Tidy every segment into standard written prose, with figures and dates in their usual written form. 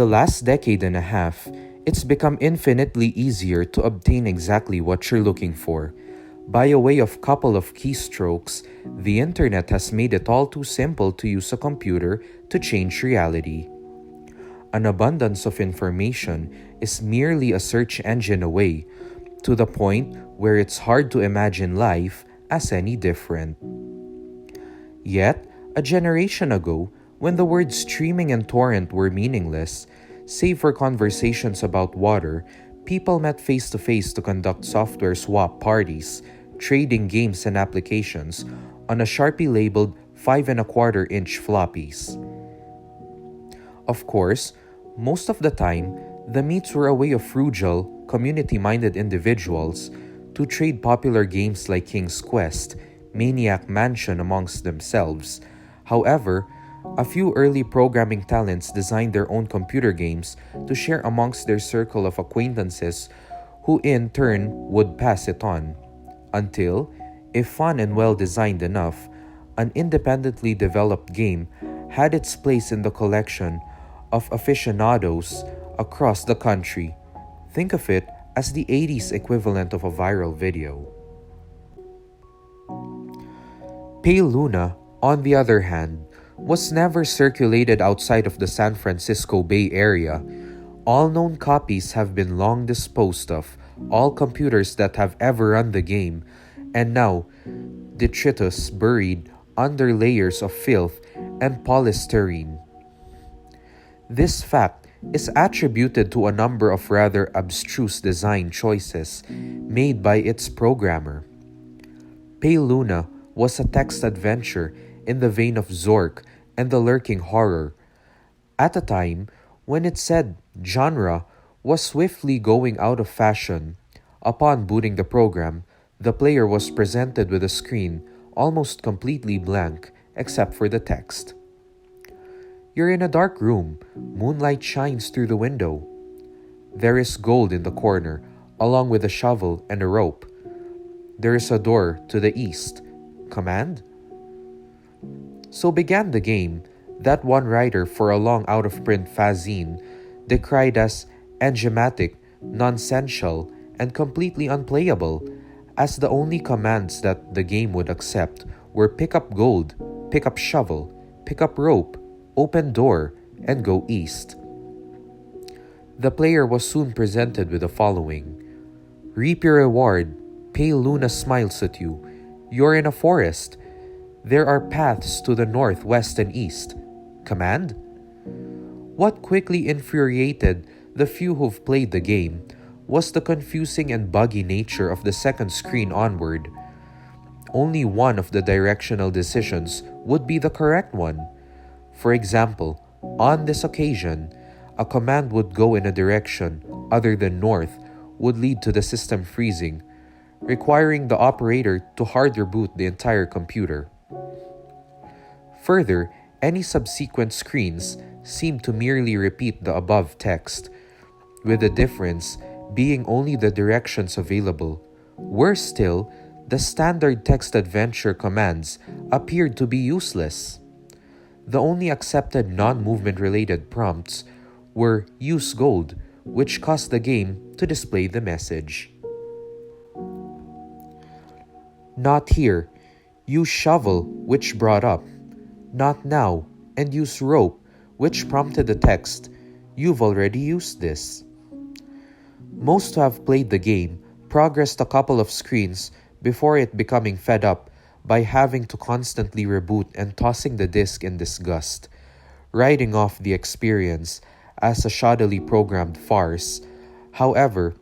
the last decade and a half, it's become infinitely easier to obtain exactly what you're looking for. By a way of couple of keystrokes, the internet has made it all too simple to use a computer to change reality. An abundance of information is merely a search engine away, to the point where it's hard to imagine life as any different. Yet, a generation ago, when the words streaming and torrent were meaningless, save for conversations about water, people met face to face to conduct software swap parties, trading games and applications on a Sharpie labeled 5 1/4 inch floppies. Of course, most of the time, the meets were a way of frugal, community-minded individuals to trade popular games like King's Quest, Maniac Mansion amongst themselves. However, a few early programming talents designed their own computer games to share amongst their circle of acquaintances who in turn would pass it on. Until, if fun and well-designed enough, an independently developed game had its place in the collection of aficionados across the country. Think of it as the 80s equivalent of a viral video. Pale Luna, on the other hand, was never circulated outside of the San Francisco Bay Area. All known copies have been long disposed of, all computers that have ever run the game, and now detritus buried under layers of filth and polystyrene. This fact is attributed to a number of rather abstruse design choices made by its programmer. Pale Luna was a text adventure in the vein of Zork and the Lurking Horror, at a time when its said genre was swiftly going out of fashion. Upon booting the program, the player was presented with a screen almost completely blank except for the text. You're in a dark room. Moonlight shines through the window. There is gold in the corner, along with a shovel and a rope. There is a door to the east. Command? So began the game that one writer for a long out-of-print fanzine decried as enigmatic, nonsensical, and completely unplayable, as the only commands that the game would accept were pick up gold, pick up shovel, pick up rope, open door, and go east. The player was soon presented with the following. Reap your reward. Pale Luna smiles at you. You're in a forest. There are paths to the north, west, and east. Command? What quickly infuriated the few who've played the game was the confusing and buggy nature of the second screen onward. Only one of the directional decisions would be the correct one. For example, on this occasion, a command would go in a direction other than north would lead to the system freezing, requiring the operator to hard reboot the entire computer. Further, any subsequent screens seemed to merely repeat the above text, with the difference being only the directions available. Worse still, the standard text adventure commands appeared to be useless. The only accepted non-movement related prompts were use gold, which caused the game to display the message. Not here. Use shovel, which brought up. Not now, and use rope, which prompted the text, you've already used this. Most who have played the game progressed a couple of screens before it becoming fed up by having to constantly reboot and tossing the disc in disgust, writing off the experience as a shoddily programmed farce. However,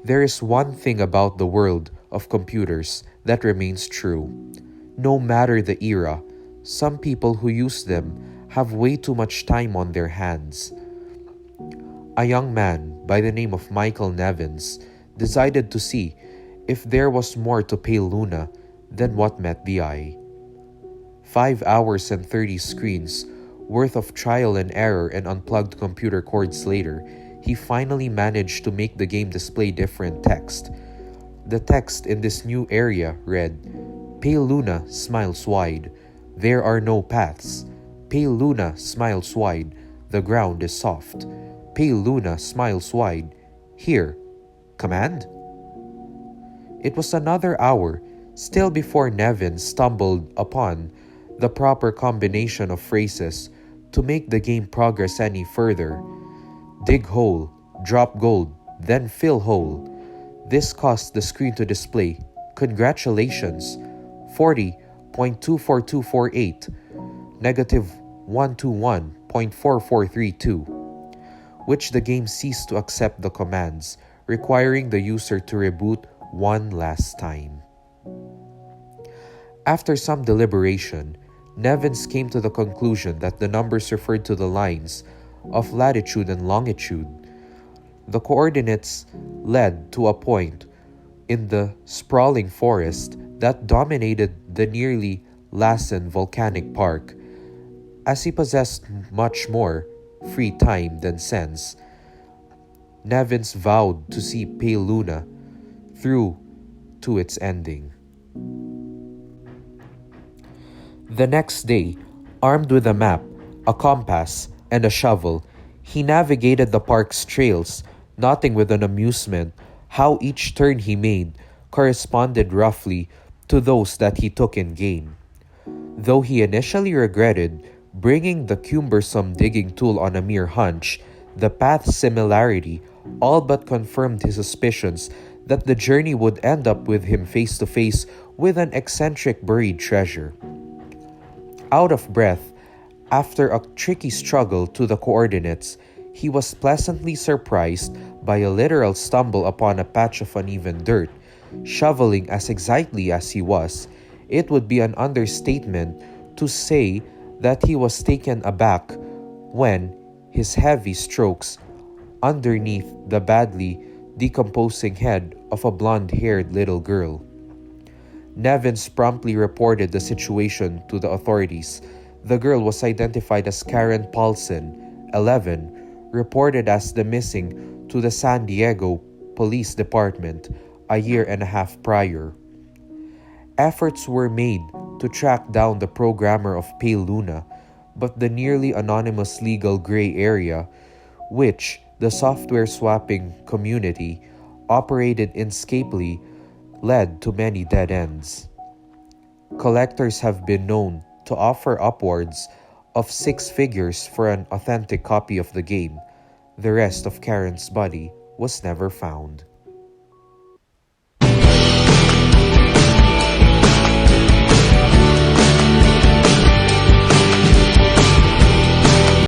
there is one thing about the world of computers that remains true. No matter the era, some people who use them have way too much time on their hands. A young man by the name of Michael Nevins decided to see if there was more to Pale Luna than what met the eye. 5 hours and 30 screens worth of trial and error and unplugged computer cords later, he finally managed to make the game display different text. The text in this new area read, Pale Luna smiles wide. There are no paths. Pale Luna smiles wide. The ground is soft. Pale Luna smiles wide. Here, command? It was another hour, still before Nevin stumbled upon the proper combination of phrases to make the game progress any further. Dig hole, drop gold, then fill hole. This caused the screen to display, "Congratulations, 40.24248, negative 121.4432, which the game ceased to accept the commands, requiring the user to reboot one last time. After some deliberation, Nevins came to the conclusion that the numbers referred to the lines of latitude and longitude. The coordinates led to a point in the sprawling forest that dominated the nearly Lassen Volcanic Park. As he possessed much more free time than sense, Nevins vowed to see Pale Luna through to its ending. The next day, armed with a map, a compass, and a shovel, he navigated the park's trails, noting with an amusement how each turn he made corresponded roughly to those that he took in game. Though he initially regretted bringing the cumbersome digging tool on a mere hunch, the path's similarity all but confirmed his suspicions that the journey would end up with him face to face with an eccentric buried treasure. Out of breath, after a tricky struggle to the coordinates, he was pleasantly surprised by a literal stumble upon a patch of uneven dirt. Shoveling as excitedly as he was, it would be an understatement to say that he was taken aback when his heavy strokes underneath the badly decomposing head of a blonde-haired little girl. Nevins promptly reported the situation to the authorities. The girl was identified as Karen Paulson, 11, reported as the missing to the San Diego Police Department a year and a half prior. Efforts were made to track down the programmer of Pale Luna, but the nearly anonymous legal gray area, which the software swapping community operated inescapably, led to many dead ends. Collectors have been known to offer upwards of 6 figures for an authentic copy of the game. The rest of Karen's body was never found.